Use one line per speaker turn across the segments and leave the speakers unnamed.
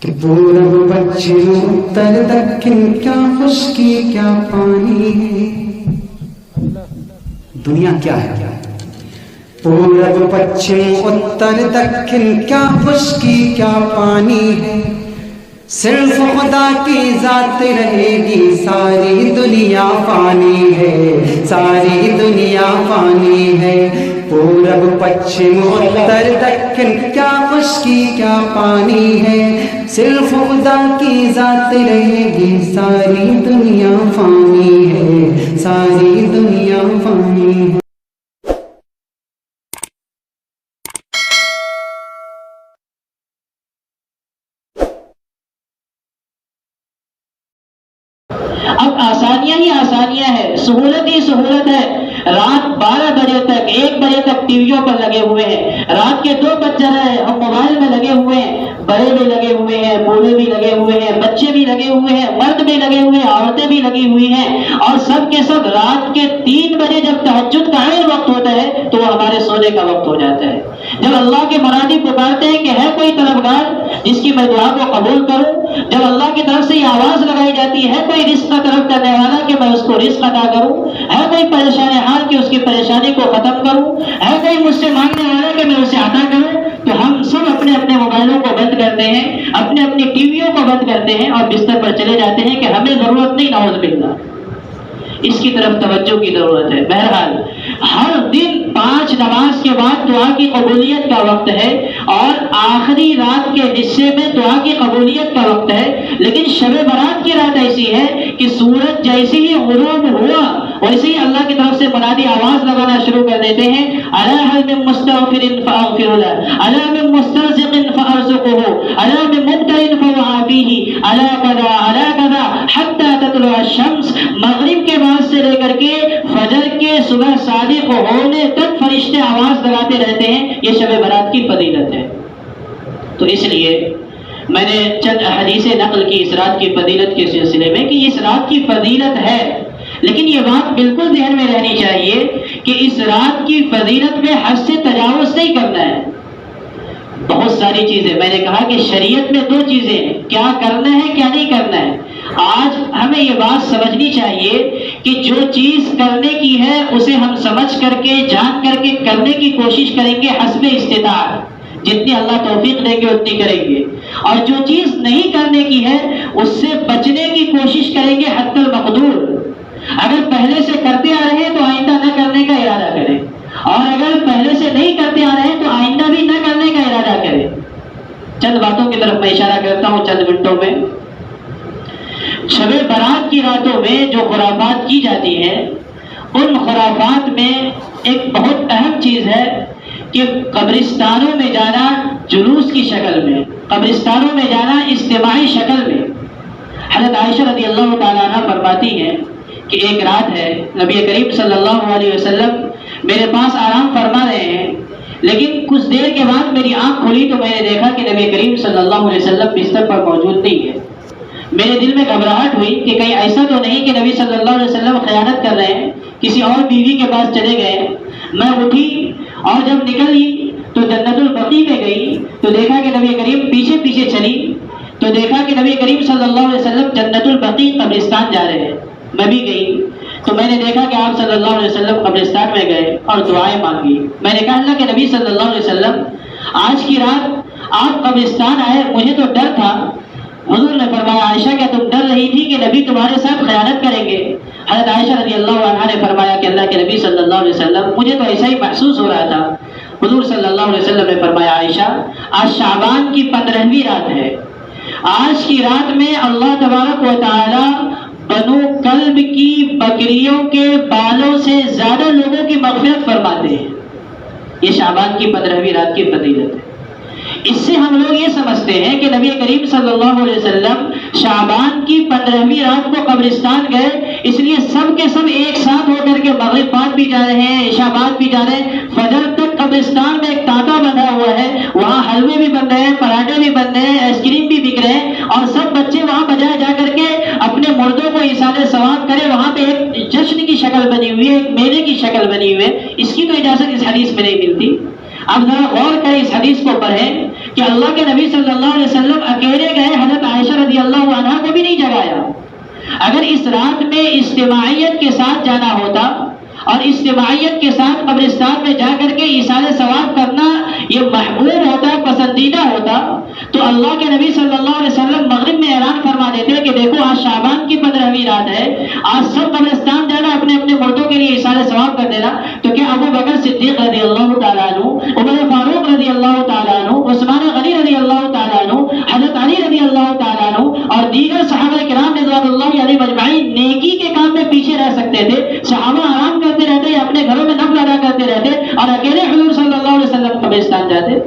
کہ پورب پچھم اتر دکن کیا خشکی کیا پانی ہے. دنیا کیا ہے؟ پورب پچھم اتر دکن کیا خشکی کیا پانی ہے. صرف خدا کی ذات رہے گی، ساری دنیا فانی ہے، ساری دنیا فانی ہے. پورب پچھم اتر دکن کیا خشکی کیا پانی ہے. صرف خدا کی ذات رہے گی، ساری دنیا فانی ہے، ساری دنیا فانی ہے.
اب آسانیاں ہی آسانیاں ہیں، سہولت ہی سہولت ہے. رات 12 بجے تک 1 بجے تک ٹی ویوں پر لگے ہوئے ہیں، رات کے 2 بج رہے ہیں ہم موبائل میں لگے ہوئے ہیں. بڑے بھی لگے ہوئے ہیں، بوڑھے بھی لگے ہوئے ہیں، بچے بھی لگے ہوئے ہیں، مرد بھی لگے ہوئے ہیں، عورتیں بھی لگی ہوئی ہیں. اور سب کے سب رات کے 3 بجے جب تہجد کا وقت ہوتا ہے تو وہ ہمارے سونے کا وقت ہو جاتا ہے. جب اللہ کے منادی پکارتے ہیں کہ ہے کوئی طلبگار جس کی میں دعا کو قبول کروں، جب اللہ کی طرف سے یہ آواز لگائی جاتی ہے کوئی رزق طلب کرنے والا کہ میں اس کو رزق عطا کروں، ہے کوئی پریشان حال کہ اس کی پریشانی کو ختم کروں، ہے کوئی مجھ سے مانگنے والا کہ میں اسے عطا کروں، تو ہم سب اپنے اپنے موبائلوں کو بند کرتے ہیں، اپنے اپنی ٹی ویوں کو بند کرتے ہیں اور بستر پر چلے جاتے ہیں کہ ہمیں ضرورت نہیں، نعوذ باللہ. اس کی طرف توجہ کی ضرورت ہے. بہرحال ہر دن 5 نماز کے بعد دعا کی قبولیت کا وقت ہے اور آخری رات کے حصے میں دعا کی قبولیت کا وقت ہے. لیکن شب برات کی رات ایسی ہے کہ سورج جیسے ہی غروب ہوا ویسے ہی اللہ کی طرف سے منادی آواز لگانا شروع کر دیتے ہیں، الا هل من مستغفر فاغفر له، الا من مسترزق فارزقه، الا من مبتل فوعافيه، الا كذا الا كذا حتى تطلع الشمس. مغرب کے بعد سے لے کر کے فجر کے صبح صادق ہونے تک فرشتے آواز لگاتے رہتے ہیں. یہ شب برات کی فضیلت ہے. تو اس لیے میں نے چند حدیثیں نقل کی اس رات کی فضیلت کے سلسلے میں کہ اس رات کی فضیلت ہے، لیکن یہ بات بالکل ذہن میں رہنی چاہیے کہ اس رات کی فضیلت میں حد سے تجاوز نہیں کرنا ہے. بہت ساری چیزیں میں نے کہا کہ شریعت میں 2 چیزیں ہیں، کیا کرنا ہے کیا نہیں کرنا ہے. آج ہمیں یہ بات سمجھنی چاہیے کہ جو چیز کرنے کی ہے اسے ہم سمجھ کر کے جان کر کے کرنے کی کوشش کریں گے حسب استطاعت، جتنی اللہ توفیق دیں گے اتنی کریں گے. اور جو چیز نہیں کرنے کی ہے اس سے بچنے کی کوشش کریں گے حد المقدور. اگر پہلے سے کرتے آ رہے ہیں تو آئندہ نہ کرنے کا ارادہ کریں، اور اگر پہلے سے نہیں کرتے آ رہے ہیں تو آئندہ بھی نہ کرنے کا ارادہ کریں. چند باتوں کی طرف میں اشارہ کرتا ہوں چند منٹوں میں. شب برات کی راتوں میں جو خرافات کی جاتی ہیں ان خرافات میں ایک بہت اہم چیز ہے کہ قبرستانوں میں جانا جلوس کی شکل میں، قبرستانوں میں جانا اجتماعی شکل میں. حضرت عائشہ رضی اللہ تعالیٰ عنہ فرماتی ہیں کہ ایک رات ہے نبی کریم صلی اللہ علیہ وسلم میرے پاس آرام فرما رہے ہیں، لیکن کچھ دیر کے بعد میری آنکھ کھلی تو میں نے دیکھا کہ نبی کریم صلی اللہ علیہ وسلم بستر پر موجود نہیں ہے. میرے دل میں گھبراہٹ ہوئی کہ کہیں ایسا تو نہیں کہ نبی صلی اللہ علیہ وسلم خیانت کر رہے ہیں، کسی اور بیوی کے پاس چلے گئے. میں اٹھی اور جب نکلی تو جنت البقیع میں گئی تو دیکھا کہ نبی کریم پیچھے پیچھے چلی تو دیکھا کہ نبی کریم صلی اللہ علیہ وسلم جنت البقیع قبرستان جا رہے ہیں. میں بھی گئی تو میں نے دیکھا کہ آپ صلی اللہ علیہ وسلم قبرستان میں گئے اور دعائیں مانگی. میں نے کہا اللہ کے نبی صلی اللہ علیہ وسلم آج کی رات آپ قبرستان آئے، مجھے تو ڈر تھا. حضور نے فرمایا عائشہ کیا تم ڈر رہی تھی کہ نبی تمہارے ساتھ خیانت کریں گے؟ حضرت عائشہ رضی اللہ عنہا نے فرمایا کہ اللہ کے نبی صلی اللہ علیہ وسلم مجھے تو ایسا ہی محسوس ہو رہا تھا. حضور صلی اللہ علیہ وسلم نے فرمایا عائشہ آج شعبان کی 15ویں رات ہے، آج کی رات میں اللہ تبارک و تعالی بنو کلب کی بکریوں کے بالوں سے زیادہ لوگوں کی مغفرت فرماتے ہیں. یہ شعبان کی 15ویں رات کی فضیلت ہے. اس سے ہم لوگ یہ سمجھتے ہیں کہ نبی کریم صلی اللہ علیہ وسلم شعبان کی 15ویں رات کو قبرستان گئے، اس لیے سب کے سب ایک ساتھ ہو کر کے مغرب بعد بھی جا رہے ہیں، عشاء بعد بھی جا رہے ہیں. فجر تک قبرستان میں ایک تانتا بندھا ہوا ہے، وہاں حلوے بھی بن رہے ہیں، پراٹھے بھی بن رہے ہیں، آئس کریم بھی بک رہے ہیں، اور سب بچے وہاں بجائے جا کر کے اپنے مردوں کو ایصال ثواب کرے وہاں پہ ایک جشن کی شکل بنی ہوئی ہے، ایک میلے کی شکل بنی ہوئی ہے. اس کی تو اجازت اس حدیث میں نہیں ملتی. اب ذرا غور کریں، اس حدیث کو پڑھیں کہ اللہ کے نبی صلی اللہ علیہ وسلم اکیلے گئے، حضرت عائشہ رضی اللہ عنہا کو بھی نہیں جگایا۔ اگر اس رات میں اجتماعیت کے ساتھ جانا ہوتا اور اجتماعیت کے ساتھ قبرستان میں جا کر کے ایصال ثواب کرنا یہ محبوب ہوتا، پسندیدہ ہوتا، تو اللہ کے نبی صلی اللہ علیہ وسلم مغرب میں اعلان فرما دیتے کہ دیکھو آج شعبان کی 15ویں رات ہے، آج سب قبرستان جانا، اپنے اپنے مردوں کے لیے ایصال ثواب کر دینا۔ تو کیا ابو بکر صدیق رضی اللہ تعالیٰ عنہ، عمر فاروق رضی اللہ تعالیٰ عنہ، عثمان غنی رضی اللہ تعالیٰ عنہ، حضرت علی رضی اللہ تعالیٰ عنہ اور دیگر صحابہ کرام رضوان اللہ علیہم اجمعین نیکی کے کام میں پیچھے رہ سکتے تھے؟ صحابہ آرام کرتے رہتے، اپنے گھروں میں نفل ادا کرتے رہتے، اور اکیلے حضور صلی اللہ علیہ وسلم قبرستان جاتے۔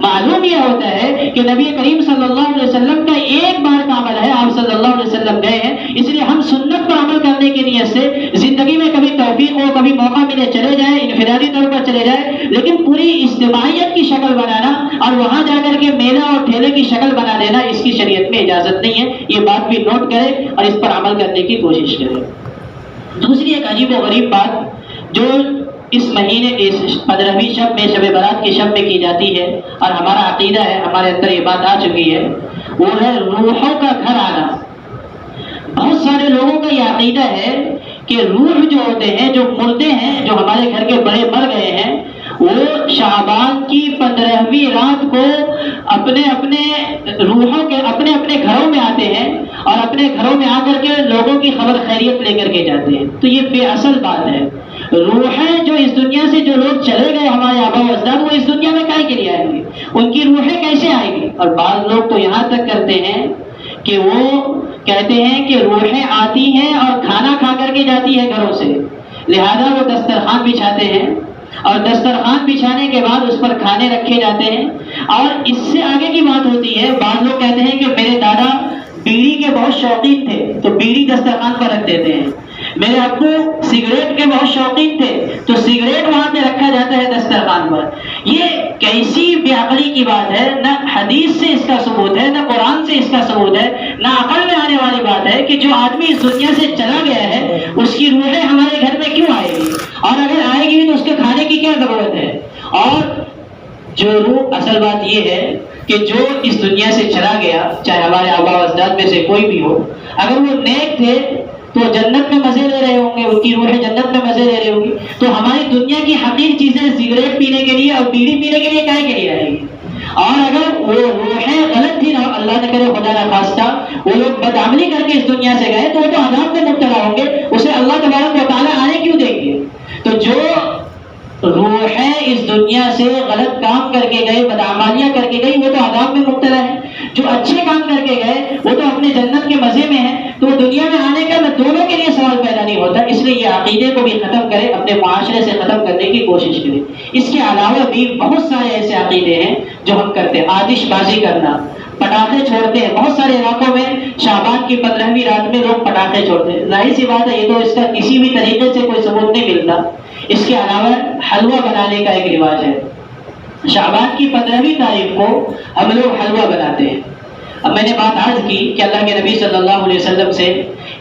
معلوم یہ ہوتا ہے کہ نبی کریم صلی اللہ علیہ وسلم کا ایک بار کا عمل ہے، آپ صلی اللہ علیہ وسلم گئے ہیں، اس لیے ہم سنت پر عمل کرنے کی نیت سے زندگی میں کبھی توفیق ہو، کبھی موقع ملے چلے جائیں، انفرادی طور پر چلے جائیں، لیکن پوری اجتماعیت کی شکل بنانا اور وہاں جا کر کے میلہ اور ٹھیلے کی شکل بنا دینا، اس کی شریعت میں اجازت نہیں ہے۔ یہ بات بھی نوٹ کرے اور اس پر عمل کرنے کی کوشش کرے۔ دوسری ایک عجیب و غریب بات جو اس مہینے اس 15ویں شب میں، شب برات کی شب میں کی جاتی ہے، اور ہمارا عقیدہ ہے، ہمارے اندر یہ بات آ چکی ہے، وہ ہے روحوں کا گھر آنا۔ بہت سارے لوگوں کا یہ عقیدہ ہے کہ روح جو ہوتے ہیں، جو مردے ہیں، جو ہمارے گھر کے بڑے مر گئے ہیں، وہ شعبان کی 15ویں رات کو اپنے روحوں کے اپنے گھروں میں آتے ہیں اور اپنے گھروں میں آ کر کے لوگوں کی خبر خیریت لے کر کے جاتے ہیں۔ تو یہ بے اصل بات ہے۔ روحیں جو اس دنیا سے جو لوگ چلے گئے، ہمارے آبا و اجداد، وہ اس دنیا میں کائے کے لیے آئیں گے؟ ان کی روحیں کیسے آئیں گی؟ اور بعض لوگ تو یہاں تک کرتے ہیں کہ وہ کہتے ہیں کہ روحیں آتی ہیں اور کھانا کھا کر کے جاتی ہے گھروں سے، لہذا وہ دسترخوان بچھاتے ہیں، اور دسترخوان بچھانے کے بعد اس پر کھانے رکھے جاتے ہیں۔ اور اس سے آگے کی بات ہوتی ہے، بعض لوگ کہتے ہیں کہ میرے دادا بیڑی کے بہت شوقین تھے تو بیڑی دسترخوان پر رکھ دیتے ہیں، میرے ابو سگریٹ کے بہت شوقین تھے تو سگریٹ وہاں پہ رکھا جاتا ہے دسترخوان پر۔ یہ کیسی بے عقلی کی بات ہے؟ نہ حدیث سے اس کا ثبوت ہے، نہ قرآن سے اس کا ثبوت ہے، نہ عقل میں آنے والی بات ہے کہ جو آدمی اس دنیا سے چلا گیا ہے اس کی روحیں ہمارے گھر میں کیوں آئے گی؟ اور اگر آئے گی تو اس کے کھانے کی کیا ضرورت ہے؟ اور جو روح، اصل بات یہ ہے کہ جو اس دنیا سے چلا گیا، چاہے ہمارے آبا و اجداد میں سے کوئی بھی ہو، اگر وہ نیک تھے تو جنت میں مزے لے رہے ہوں گے، ان کی روحیں جنت میں مزے لے رہی ہوں گی، تو ہماری دنیا کی حقیر چیزیں سگریٹ پینے کے لیے اور بیڑی پینے کے لیے کائے کے لیے آئے گی؟ اور اگر وہ روحیں غلط تھی نہ، اللہ نہ کرے خدا نہ خواستہ، وہ لوگ بدعملی کر کے اس دنیا سے گئے تو وہ تو عذاب میں مبتلا ہوں گے، اسے اللہ تبارک و تعالیٰ آنے کیوں دیں گے؟ تو جو روحیں اس دنیا سے غلط کام کر کے گئے، بدعمالیاں کر کے گئی، وہ تو عذاب میں مبتلا ہے۔ جو اچھے کام کر کے گئے وہ تو اپنے جنت کے مزے میں ہیں، تو دنیا میں آنے کا دونوں کے لیے سوال پیدا نہیں ہوتا۔ اس لیے یہ عقیدے کو بھی ختم کرے، اپنے معاشرے سے ختم کرنے کی کوشش کرے۔ اس کے علاوہ بھی بہت سارے ایسے عقیدے ہیں جو ہم کرتے ہیں، آتش بازی کرنا، پٹاخے چھوڑتے ہیں۔ بہت سارے علاقوں میں شعبان کی 15ویں رات میں لوگ پٹاخے چھوڑتے ہیں، ظاہر سی بات ہے یہ تو اس کا کسی بھی طریقے سے کوئی ثبوت نہیں ملتا۔ اس کے علاوہ حلوہ بنانے کا ایک رواج ہے، شعبان کی 15ویں تاریخ کو ہم لوگ حلوہ بناتے ہیں۔ اب میں نے بات عرض کی کہ اللہ کے نبی صلی اللہ علیہ وسلم سے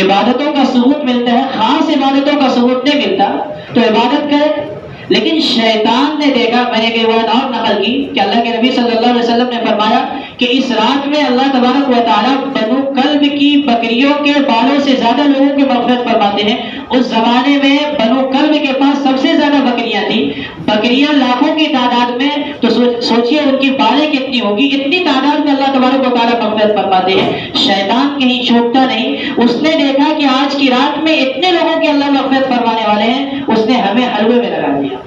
عبادتوں کا ثبوت ملتا ہے، خاص عبادتوں کا ثبوت نہیں ملتا تو عبادت کرے، لیکن شیطان نے دیکھا، میں نے ایک بات اور نقل کی کہ اللہ کے نبی صلی اللہ علیہ وسلم نے فرمایا کہ اس رات میں اللہ تبارک و تعالیٰ بنو کلب کی بکریوں کے بالوں سے زیادہ لوگوں کی مغفرت فرماتے ہیں۔ اس زمانے میں بنو کلب کے پاس سب سے زیادہ بکریاں تھیں، بکریاں لاکھوں کی تعداد میں، تو سوچئے ان کی بالیں کتنی ہوگی، اتنی تعداد میں اللہ تبارک و تعالیٰ مغفرت فرماتے ہیں۔ شیطان کہیں چھوٹتا نہیں، اس نے دیکھا کہ آج کی رات میں اتنے لوگوں کی اللہ مغفرت فرمانے والے ہیں، اس نے ہمیں حلوے میں لگا دیا۔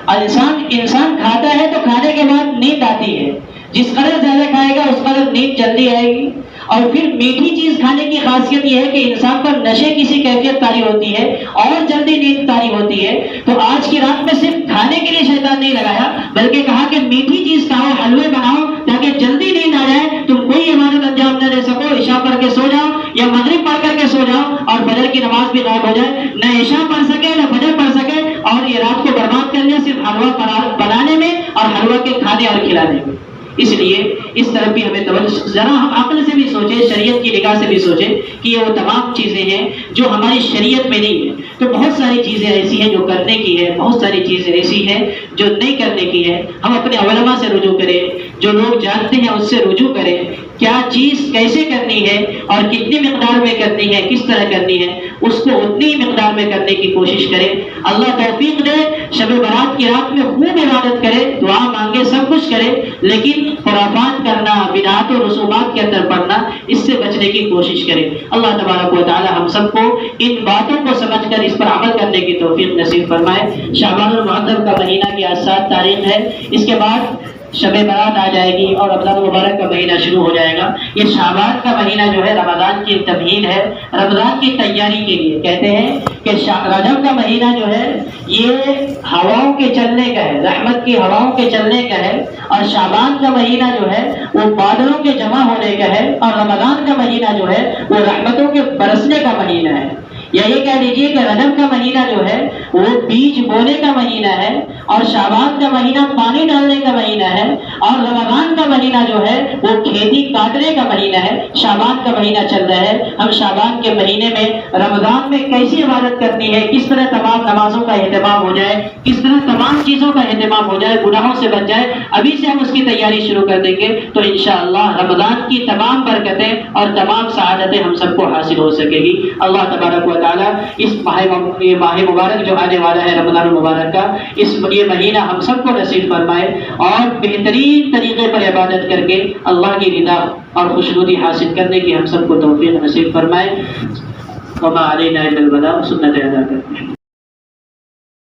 انسان کھاتا ہے تو کھانے کے بعد نیند آتی ہے، جس قدر زیادہ کھائے گا اس قدر نیند جلدی آئے گی۔ اور پھر میٹھی چیز کھانے کی خاصیت یہ ہے کہ انسان پر نشے کی سی کیفیت طاری ہوتی ہے اور جلدی نیند طاری ہوتی ہے۔ تو آج کی رات میں صرف کھانے کے لیے شیطان نہیں لگایا، بلکہ کہا کہ میٹھی چیز کھاؤ، حلوے بناؤ تاکہ جلدی نیند آ جائے، تم کوئی عبادت انجام نہ دے سکو، عشاء پڑھ کے سو جاؤ یا مغرب پڑھ کر کے سو جاؤ اور فجر کی نماز بھی غائب ہو جائے، نہ عشاء پڑھ سکے نہ فجر پڑھ سکے، اور یہ رات کو برباد کر لیا صرف حلوہ بنانے میں اور حلوہ کے کھانے اور کھلانے میں۔ اس لیے اس طرف بھی ہمیں توجہ، ذرا ہم عقل سے بھی سوچیں، شریعت کی نگاہ سے بھی سوچیں کہ یہ وہ تمام چیزیں ہیں جو ہماری شریعت میں نہیں ہیں۔ تو بہت ساری چیزیں ایسی ہیں جو کرنے کی ہے، بہت ساری چیزیں ایسی ہیں جو نہیں کرنے کی ہے۔ ہم اپنے علماء سے رجوع کریں جو لوگ جانتے ہیں اس سے رجوع کریں، کیا چیز کیسے کرنی ہے اور کتنی مقدار میں کرنی ہے، کس طرح کرنی ہے، اس کو اتنی مقدار میں کرنے کی کوشش کریں۔ اللہ توفیق دے، شب برات کی رات میں خوب عبادت کرے، دعا مانگے، سب کچھ کرے، لیکن خرافات کرنا، بدعات و رسومات کے اندر پڑنا، اس سے بچنے کی کوشش کرے۔ اللہ تبارک و تعالی ہم سب کو ان باتوں کو سمجھ کر اس پر عمل کرنے کی توفیق نصیب فرمائے۔ شعبان المعظم کا مہینہ کی آج 7 تاریخ ہے، اس کے بعد شب برات آ جائے گی اور رمضان المبارک کا مہینہ شروع ہو جائے گا۔ یہ شعبان کا مہینہ جو ہے رمضان کی تمہید ہے، رمضان کی تیاری کے لیے۔ کہتے ہیں کہ رجب کا مہینہ جو ہے یہ ہواؤں کے چلنے کا ہے، رحمت کی ہواؤں کے چلنے کا ہے، اور شعبان کا مہینہ جو ہے وہ بادلوں کے جمع ہونے کا ہے، اور رمضان کا مہینہ جو ہے وہ رحمتوں کے برسنے کا مہینہ ہے۔ یا یہ کہہ لیجیے کہ رجب کا مہینہ جو ہے وہ بیج بونے کا مہینہ ہے، اور شعبان کا مہینہ پانی ڈالنے کا مہینہ ہے، اور رمضان کا مہینہ جو ہے وہ کھیتی کاٹنے کا مہینہ ہے۔ شعبان کا مہینہ چل رہا ہے، ہم شعبان کے مہینے میں رمضان میں کیسی عبادت کرنی ہے، کس طرح تمام نمازوں کا اہتمام ہو جائے، کس طرح تمام چیزوں کا اہتمام ہو جائے، گناہوں سے بچ جائے، ابھی سے ہم اس کی تیاری شروع کر دیں گے تو انشاءاللہ رمضان کی تمام برکتیں اور تمام سعادتیں ہم سب کو حاصل ہو سکے گی۔ اللہ تبارک و تعالیٰ اس ماہ مبارک جو آنے والا ہے رمضان المبارک کا، یہ مہینہ ہم سب کو نصیب فرمائے، اور بہترین طریقے پر عبادت کر کے اللہ کی رضا اور خوشنودی حاصل کرنے کی ہم سب کو توفیق نصیب فرمائے۔ وما علینا الا البلاغ، سنت ادا کرتے ہیں۔